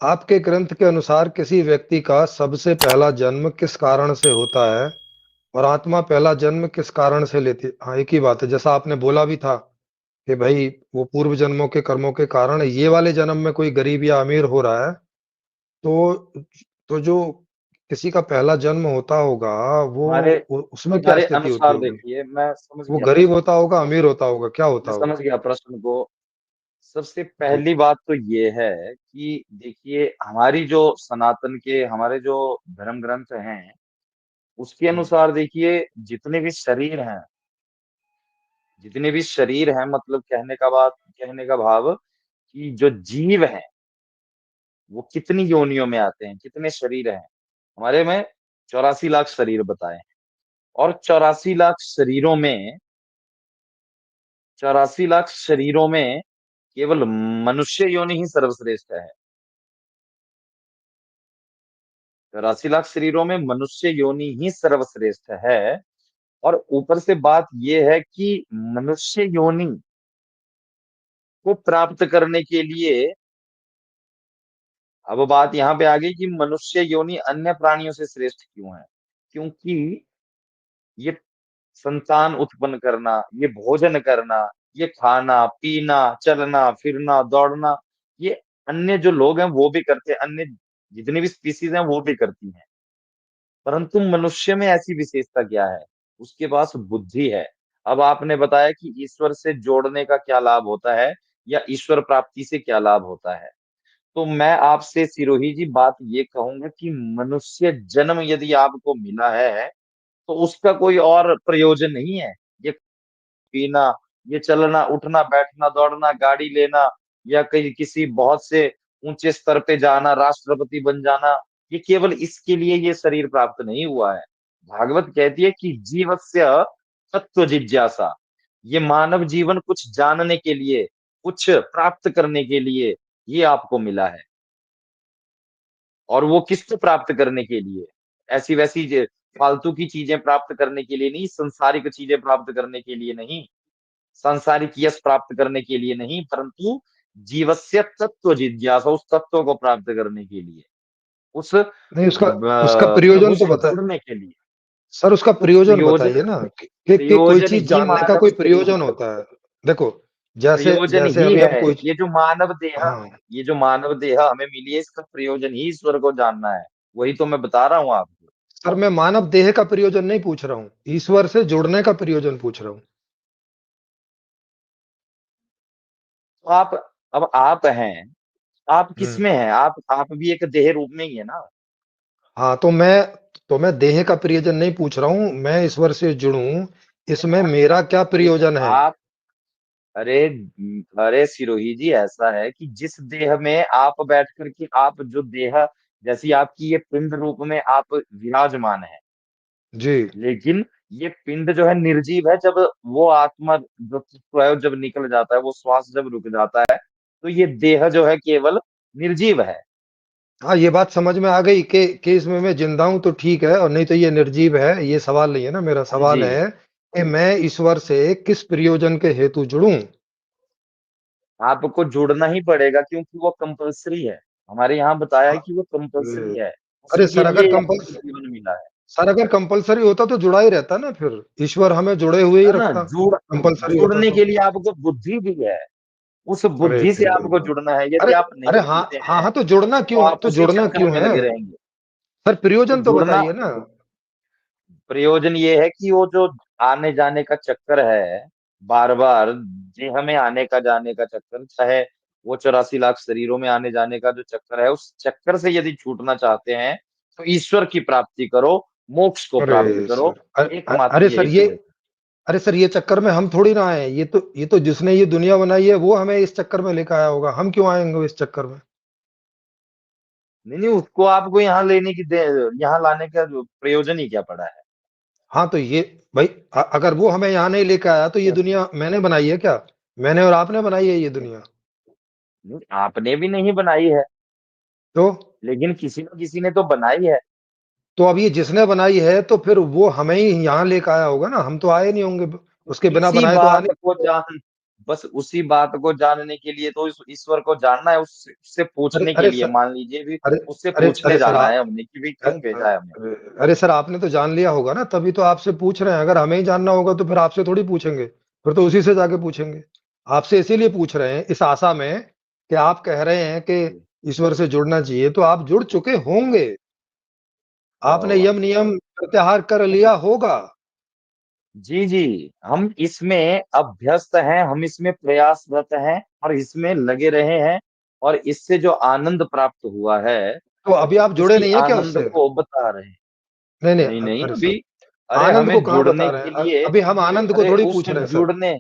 आपके ग्रंथ के अनुसार किसी व्यक्ति का सबसे पहला जन्म किस कारण से होता है और आत्मा पहला जन्म किस कारण से लेती? हाँ, एक ही बात है, जैसा आपने बोला भी था कि भाई वो पूर्व जन्मों के कर्मों के कारण ये वाले जन्म में कोई गरीब या अमीर हो रहा है। तो जो किसी का पहला जन्म होता होगा वो हमारे उसमें क्या हमारे स्थिति होती अनुसार होगी? देखिए, मैं समझ वो गया गरीब प्रश्न होता को। होगा, अमीर होता होगा, क्या होता मैं होगा? समझ गया प्रश्न को। सबसे जी। पहली बात तो ये है कि देखिए, हमारी जो सनातन के हमारे जो धर्म ग्रंथ हैं, उसके हम्म। अनुसार देखिए, जितने भी शरीर हैं, जितने भी शरीर हैं, मतलब कहने का भाव कि जो जीव हैं, वो कितनी योनियों में आते हैं, कितने शरीर हैं। हमारे में 84 लाख शरीर बताए हैं। और 84 लाख शरीरों में केवल मनुष्य योनि ही सर्वश्रेष्ठ है। 84 लाख शरीरों में मनुष्य योनि ही सर्वश्रेष्ठ है। और ऊपर से बात यह है कि मनुष्य योनि को प्राप्त करने के लिए, अब बात यहाँ पे आ गई कि मनुष्य योनि अन्य प्राणियों से श्रेष्ठ क्यों है। क्योंकि ये संतान उत्पन्न करना, ये भोजन करना, ये खाना पीना, चलना फिरना, दौड़ना, ये अन्य जो लोग हैं वो भी करते हैं, अन्य जितनी भी स्पीसीज हैं वो भी करती हैं। परंतु मनुष्य में ऐसी विशेषता क्या है? उसके पास बुद्धि है। अब आपने बताया कि ईश्वर से जोड़ने का क्या लाभ होता है, या ईश्वर प्राप्ति से क्या लाभ होता है। तो मैं आपसे सिरोही जी बात ये कहूंगा कि मनुष्य जन्म यदि आपको मिला है, तो उसका कोई और प्रयोजन नहीं है। ये पीना, ये चलना उठना बैठना दौड़ना गाड़ी लेना, या कहीं किसी बहुत से ऊंचे स्तर पे जाना, राष्ट्रपति बन जाना, ये केवल इसके लिए ये शरीर प्राप्त नहीं हुआ है। भागवत कहती है कि जीवस्य तत्व जिज्ञासा, ये मानव जीवन कुछ जानने के लिए, कुछ प्राप्त करने के लिए ये आपको मिला है। और वो किसको प्राप्त करने के लिए? ऐसी वैसी फालतू की चीजें प्राप्त करने के लिए नहीं, संसारिक चीजें प्राप्त करने के लिए नहीं, सांसारिक यश प्राप्त करने के लिए नहीं, परंतु जीवस्य तत्व जिज्ञासा, उस तत्व को प्राप्त करने के लिए, उस नहीं, उसका उसका प्रभु प्रयोजन तो से बता। जुड़ने के लिए। सर, उसका तो प्रयोजन बताइए प्रयोजन ना कि कोई प्रयोजन चीज ही जानने का मानव कोई शरीर, प्रयोजन होता है। देखो, जैसे प्रयोजन जैसे ही अभी है। हम कोई। ये जो मानव देह, हाँ। ये जो मानव देह हमें मिली है, इसका प्रयोजन ही ईश्वर को जानना है। वही तो मैं बता रहा हूँ आपको। सर, मैं मानव देह का प्रयोजन नहीं पूछ रहा हूँ, ईश्वर से जुड़ने का प्रयोजन पूछ रहा हूँ। तो आप, अब आप हैं, आप किस हम्म। में हैं? आप भी एक देह रूप में ही है ना। हाँ, तो मैं देह का प्रयोजन नहीं पूछ रहा हूँ, मैं ईश्वर से जुड़ूं, अरे इसमें आप मेरा क्या देखो प्रयोजन है? आप, अरे अरे सिरोही जी, ऐसा है कि जिस देह में आप बैठ करके, आप जो देह, जैसी आपकी ये पिंड रूप में आप विराजमान है, जी। लेकिन ये पिंड जो है निर्जीव है। जब वो आत्मा जो तत्व है जब निकल जाता है, वो श्वास जब रुक जाता है, तो ये देह जो है केवल निर्जीव है। हाँ, ये बात समझ में आ गई कि इसमें मैं जिंदा हूं तो ठीक है, और नहीं तो ये निर्जीव है। ये सवाल नहीं है ना, मेरा हाँ जी। सवाल है कि मैं ईश्वर से किस प्रयोजन के हेतु जुड़ूं? आपको जुड़ना ही पड़ेगा, क्योंकि वो कंपलसरी है। हमारे यहाँ बताया है हाँ। कि वो कंपलसरी अरे है, अरे उसी के सर, अगर लिए आपको कंपल्स जीवन मिला है। सर अगर कंपलसरी होता तो जुड़ा ही रहता ना, फिर ईश्वर हमें जुड़े हुए ही है ना, रखता। कंपलसरी होता जुड़ने तो। के लिए आपको बुद्धि भी है। उस अरे बुद्धि से आपको जुड़ना है। यदि अरे आप अरे, नहीं हाँ जुड़ते हाँ हैं, हाँ, तो जुड़ना तो क्यों, आप तो उसी जुड़ना चक्कर क्यों में है? लगे रहेंगे। सर, तो प्रयोजन तो जुड़ना, बताइए ना। प्रयोजन ये है कि वो जो आने जाने का चक्कर है, बार बार देह में आने का जाने का चक्कर, चाहे वो 84 लाख शरीरों में आने जाने का जो चक्कर है, उस चक्कर से यदि छूटना चाहते हैं, तो ईश्वर की प्राप्ति करो, मोक्ष को प्राप्त अरे करो। सर, एकमात्र अरे यही सर, ये प्रयोग। अरे सर, ये चक्कर में हम थोड़ी ना आए। ये तो जिसने ये दुनिया बनाई है वो हमें इस चक्कर में लेकर आया होगा, हम क्यों आएंगे इस चक्कर में? नहीं नहीं, उसको आपको यहाँ लेने की यहाँ लाने का जो प्रयोजन ही क्या पड़ा है? हाँ, तो ये भाई, अगर वो हमें यहाँ नहीं लेकर आया तो ये दुनिया मैंने बनाई है क्या? मैंने और आपने बनाई है ये दुनिया। नहीं, आपने भी नहीं बनाई है, तो लेकिन किसी ने तो बनाई है। तो अब ये जिसने बनाई है तो फिर वो हमें ही यहाँ लेकर आया होगा ना, हम तो आए नहीं होंगे। तो उसके बिना इसी बनाए तो आ बात नहीं को सकते। जान बस उसी बात को जानने के लिए तो इस ईश्वर को जानना है, उससे अरे पूछने के अरे लिए सर, मान लीजिए भी, अरे उससे अरे पूछने अरे सर जाना है आप, हमने कि भाई क्यों भेजा है हमें। अरे सर, आपने तो जान लिया होगा ना, तभी तो आपसे पूछ रहे हैं। अगर हमें ही जानना होगा तो फिर आपसे थोड़ी पूछेंगे, फिर तो उसी से जाके पूछेंगे। आपसे इसीलिए पूछ रहे हैं इस आशा में कि आप कह रहे हैं कि जी। ईश्वर से जुड़ना चाहिए, तो आप जुड़ चुके होंगे। वाह आपने वाह। यम नियम प्रत्याहार कर लिया होगा। जी जी, हम इसमें अभ्यस्त हैं, हम इसमें प्रयासरत हैं और इसमें लगे रहे हैं, और इससे जो आनंद प्राप्त हुआ है तो अभी आप जुड़े उसी नहीं है क्या आनंद उससे? को बता रहे हैं। नहीं नहीं, नहीं नहीं अरे सर, अभी, अरे आनंद को हमें कहाँ बता जुड़ने रहे के हैं? लिए, अभी हम आनंद को अरे थोड़ी उस पूछ रहे हैं सर। जुड़ने,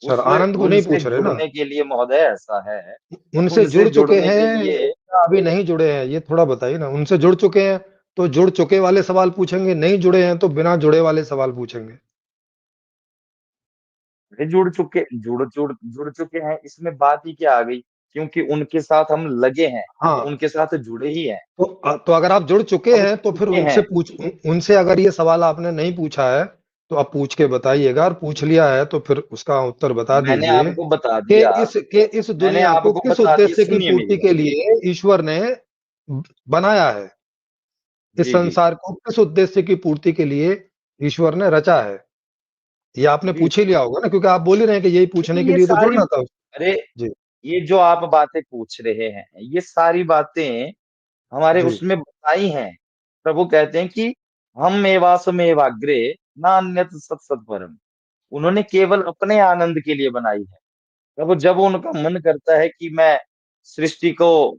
सर, उस आनंद को नहीं उनसे पूछ रहे ना। जुड़ने के लिए महोदय ऐसा है, उनसे उनसे जुड़ चुके जुड़ने के हैं लिए, या अभी नहीं जुड़े हैं, ये थोड़ा बताइए ना। उनसे जुड़ चुके हैं तो जुड़ चुके वाले सवाल पूछेंगे, नहीं जुड़े हैं तो बिना जुड़े वाले सवाल पूछेंगे। अरे जुड़ चुके हैं, इसमें बात ही क्या आ गई, क्योंकि उनके साथ हम लगे हैं, तो हाँ, उनके साथ जुड़े ही हैं। तो अगर आप जुड़ चुके अब हैं तो फिर चुके हैं। उनसे अगर ये सवाल आपने नहीं पूछा है तो आप पूछ के बताइएगा, और पूछ लिया है तो फिर उसका उत्तर बता मैंने दीजिए आपको बता कि दिया, इस मैंने दुनिया को आपको किस बता दिया, उद्देश्य की सुनिए मेरी पूर्ति के बात। लिए ईश्वर ने बनाया है। इस जी जी संसार को किस उद्देश्य की पूर्ति के लिए ईश्वर ने रचा है, ये आपने जी। पूछ ही लिया होगा ना, क्योंकि आप बोल ही रहे हैं कि यही अरे पूछने के ये लिए तो सारी, जुड़ना था। अरे जी। ये जो आप बातें पूछ रहे हैं, ये सारी बातें हमारे जी। उसमें बताई हैं। प्रभु कहते हैं कि हम एवासमेवाग्रे ना अन्यत सत सत परम। उन्होंने केवल अपने आनंद के लिए बनाई है। प्रभु जब उनका मन करता है कि मैं सृष्टि को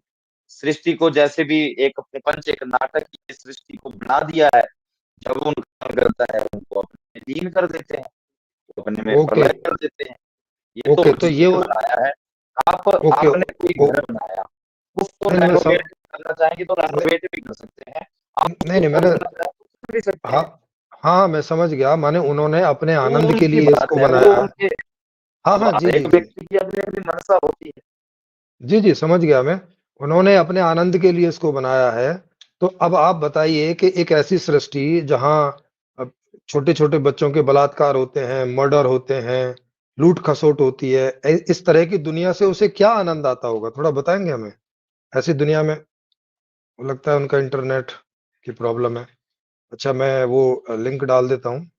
सृष्टि को जैसे भी एक प्रपंच, एक नाटक की सृष्टि को बना दिया है, जब उनका मन करता है उनको अपने लीन कर देते हैं, तो अपने में ओके। प्रलय कर देते हैं। ये तो ओके, तो ये जिसने बनाया है। आप ओके। आपने कोई घर बनाया, उसको नहीं नहीं, रेनोवेट करना चाहेंगे तो नहीं रेनोवेट भी कर सकते हैं। आप नहीं, उसको नहीं, मैंने, तोड़ना चाहें तो तोड़ भी सकते हाँ हैं। हाँ, मैं समझ गया, माने उन्होंने अपने वो आनंद के उनकी लिए बात इसको है, वो बनाया है। उनके, हाँ अब हाँ, हर जी जी एक जी। व्यक्ति की अपनी अपनी मनसा होती है। जी जी, समझ गया मैं। उन्होंने अपने आनंद के लिए इसको बनाया है। तो अब आप बताइए कि एक ऐसी सृष्टि जहाँ अब छोटे छोटे बच्चों के बलात्कार होते हैं, मर्डर होते हैं, लूट खसोट होती है, इस तरह की दुनिया से उसे क्या आनंद आता होगा, थोड़ा बताएंगे हमें? ऐसी दुनिया में, लगता है उनका इंटरनेट की प्रॉब्लम है। अच्छा, मैं वो लिंक डाल देता हूँ।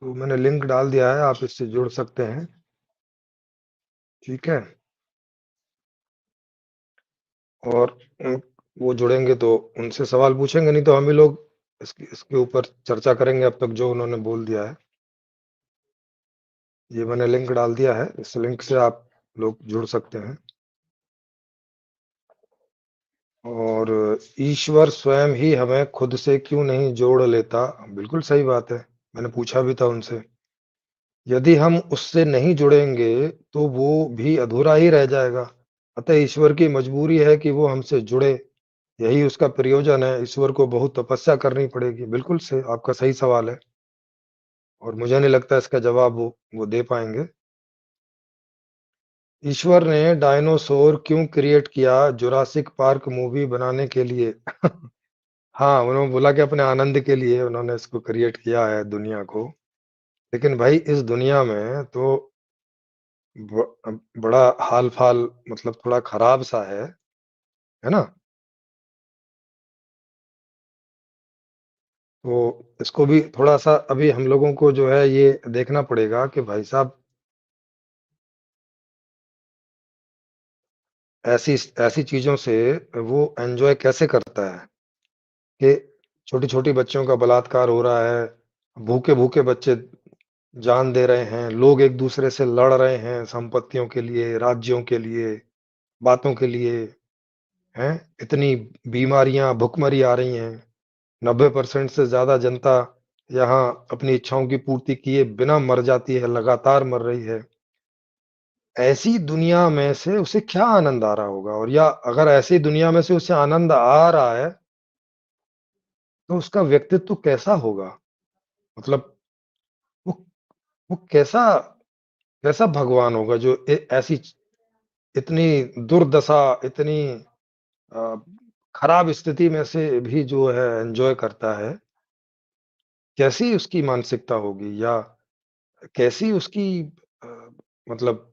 तो मैंने लिंक डाल दिया है, आप इससे जुड़ सकते हैं। ठीक है। और वो जुड़ेंगे तो उनसे सवाल पूछेंगे, नहीं तो हम ही लोग इसके ऊपर चर्चा करेंगे अब तक जो उन्होंने बोल दिया है। ये मैंने लिंक डाल दिया है, इस लिंक से आप लोग जुड़ सकते हैं। और ईश्वर स्वयं ही हमें खुद से क्यों नहीं जोड़ लेता? बिल्कुल सही बात है, मैंने पूछा भी था उनसे। यदि हम उससे नहीं जुड़ेंगे तो वो भी अधूरा ही रह जाएगा। अतः ईश्वर की मजबूरी है कि वो हमसे जुड़े, यही उसका प्रयोजन है। ईश्वर को बहुत तपस्या करनी पड़ेगी। बिल्कुल से आपका सही सवाल है, और मुझे नहीं लगता इसका जवाब वो दे पाएंगे। ईश्वर ने डायनासोर क्यों क्रिएट किया? जुरासिक पार्क मूवी बनाने के लिए। हाँ, उन्होंने बोला कि अपने आनंद के लिए उन्होंने इसको क्रिएट किया है दुनिया को। लेकिन भाई इस दुनिया में तो बड़ा हाल फाल, मतलब थोड़ा खराब सा है ना? तो इसको भी थोड़ा सा अभी हम लोगों को जो है ये देखना पड़ेगा कि भाई साहब ऐसी ऐसी चीजों से वो एंजॉय कैसे करता है कि छोटी-छोटी बच्चियों का बलात्कार हो रहा है, भूखे-भूखे बच्चे जान दे रहे हैं, लोग एक-दूसरे से लड़ रहे हैं संपत्तियों के लिए, राज्यों के लिए, बातों के लिए, हैं? इतनी बीमारियाँ, भुखमरी आ रही हैं, 90% से ज़्यादा जनता यहाँ अपनी इच्छाओं की पूर्ति किए बिना मर जाती है, लगातार मर रही है। ऐसी दुनिया में से उसे क्या आनंद आ रहा होगा? और या अगर ऐसी दुनिया में से उसे आनंद आ रहा है, तो उसका व्यक्तित्व कैसा होगा? मतलब वो वो कैसा कैसा भगवान होगा जो ऐसी इतनी दुर्दशा, इतनी अ, खराब स्थिति में से भी जो है एन्जॉय करता है। कैसी उसकी मानसिकता होगी या कैसी उसकी अ, मतलब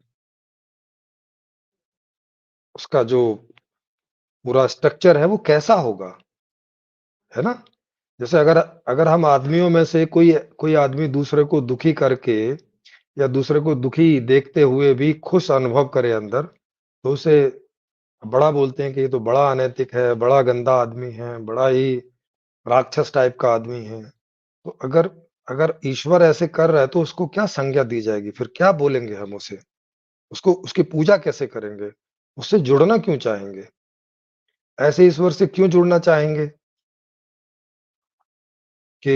उसका जो पूरा स्ट्रक्चर है वो कैसा होगा, है ना? जैसे अगर अगर हम आदमियों में से कोई कोई आदमी दूसरे को दुखी करके या दूसरे को दुखी देखते हुए भी खुश अनुभव करे अंदर, तो उसे बड़ा बोलते हैं कि ये तो बड़ा अनैतिक है, बड़ा गंदा आदमी है, बड़ा ही राक्षस टाइप का आदमी है। तो अगर अगर ईश्वर ऐसे कर रहा है तो उसको क्या संज्ञा दी जाएगी? फिर क्या बोलेंगे हम उसे? उसको उसकी पूजा कैसे करेंगे? उससे जुड़ना क्यों चाहेंगे? ऐसे ईश्वर से क्यों जुड़ना चाहेंगे कि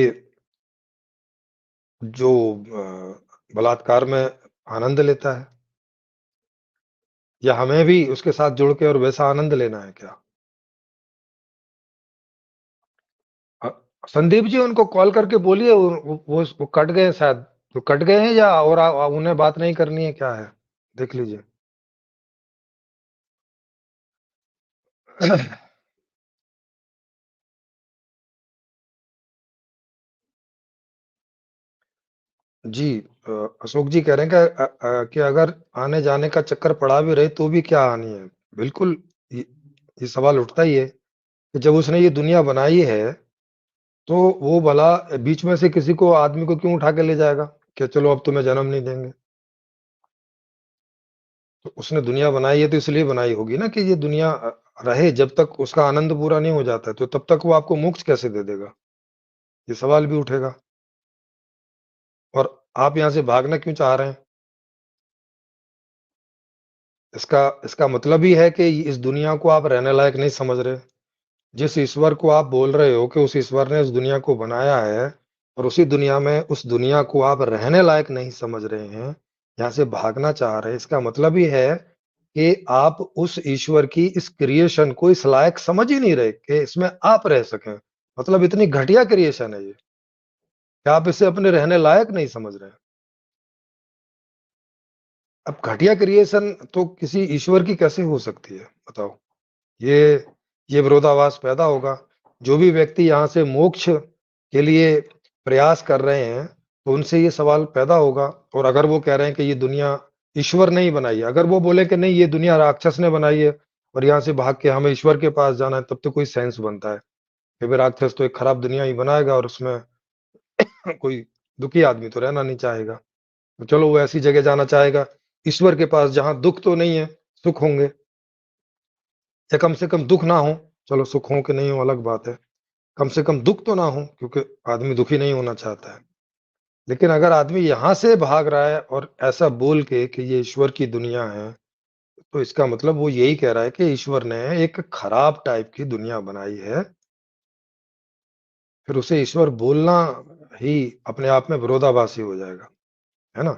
जो बलात्कार में आनंद लेता है? या हमें भी उसके साथ जुड़ के और वैसा आनंद लेना है क्या? अ, संदीप जी उनको कॉल करके बोलिए वो कट गए शायद। तो कट गए हैं या और उन्हें बात नहीं करनी है क्या है? देख लीजिए। जी अशोक जी कह रहे हैं कि अगर आने-जाने का चक्कर पड़ा भी रहे तो भी क्या हानि है? बिल्कुल ये ये सवाल उठता ही है कि जब उसने ये दुनिया बनाई है, तो वो भला बीच में से किसी को आदमी को क्यों उठा के ले जाएगा? कि चलो अब तुम्हें जन्म नहीं देंगे। तो उसने दुनिया बनाई है तो इसलिए बनाई होगी ना कि ये दुनिया रहे जब तक उसका आनंद पूरा नहीं हो जाता है, तो तब तक वो आपको मोक्ष कैसे दे देगा? ये सवाल भी उठेगा। और आप यहाँ से भागना क्यों चाह रहे हैं? इसका इसका मतलब ही है कि इस दुनिया को आप रहने लायक नहीं समझ रहे। जिस ईश्वर को आप बोल रहे हो कि उस ईश्वर ने उस दुनिया को बनाया है और उसी दुनिया में उस दुनिया को आप रहने लायक नहीं समझ रहे हैं, यहाँ से भागना चाह रहे हैं, इसका मतलब ही है कि आप उस ईश्वर की इस क्रिएशन को इस लायक समझ ही नहीं रहे कि इसमें आप रह सकें। मतलब इतनी घटिया क्रिएशन है ये, कि आप इसे अपने रहने लायक नहीं समझ रहे हैं। अब घटिया क्रिएशन तो किसी ईश्वर की कैसे हो सकती है, बताओ? ये ये विरोधाभास पैदा होगा। जो भी व्यक्ति यहाँ से मोक्ष के लिए प्रयास कर रहे हैं, तो उनसे ये सवाल पैदा होगा और अगर वो कह रहे हैं कि ये दुनिया ईश्वर ने ही बनाई है, अगर वो बोले कि नहीं ये दुनिया राक्षस ने बनाई है और यहाँ से भाग के हमें ईश्वर के पास जाना है, तब तो कोई सेंस बनता है कि भाई राक्षस तो एक खराब दुनिया ही बनाएगा और उसमें कोई दुखी आदमी तो रहना नहीं चाहेगा। तो चलो वो ऐसी जगह जाना चाहेगा, ईश्वर के पास जहाँ दुःख तो नहीं है, सुख होंगे या कम से कम दुःख ना हो। चलो सुख हो कि नहीं हो अलग बात है। कम से कम दुःख तो ना हो क्योंकि आदमी दुखी नहीं होना चाहता है। लेकिन अगर आदमी यहाँ से भाग रहा है और ऐसा बोल के कि ये ईश्वर की दुनिया है, तो इसका मतलब वो यही कह रहा है कि ईश्वर ने एक खराब टाइप की दुनिया बनाई है। फिर उसे ईश्वर बोलना ही अपने आप में विरोधाभासी हो जाएगा, है ना?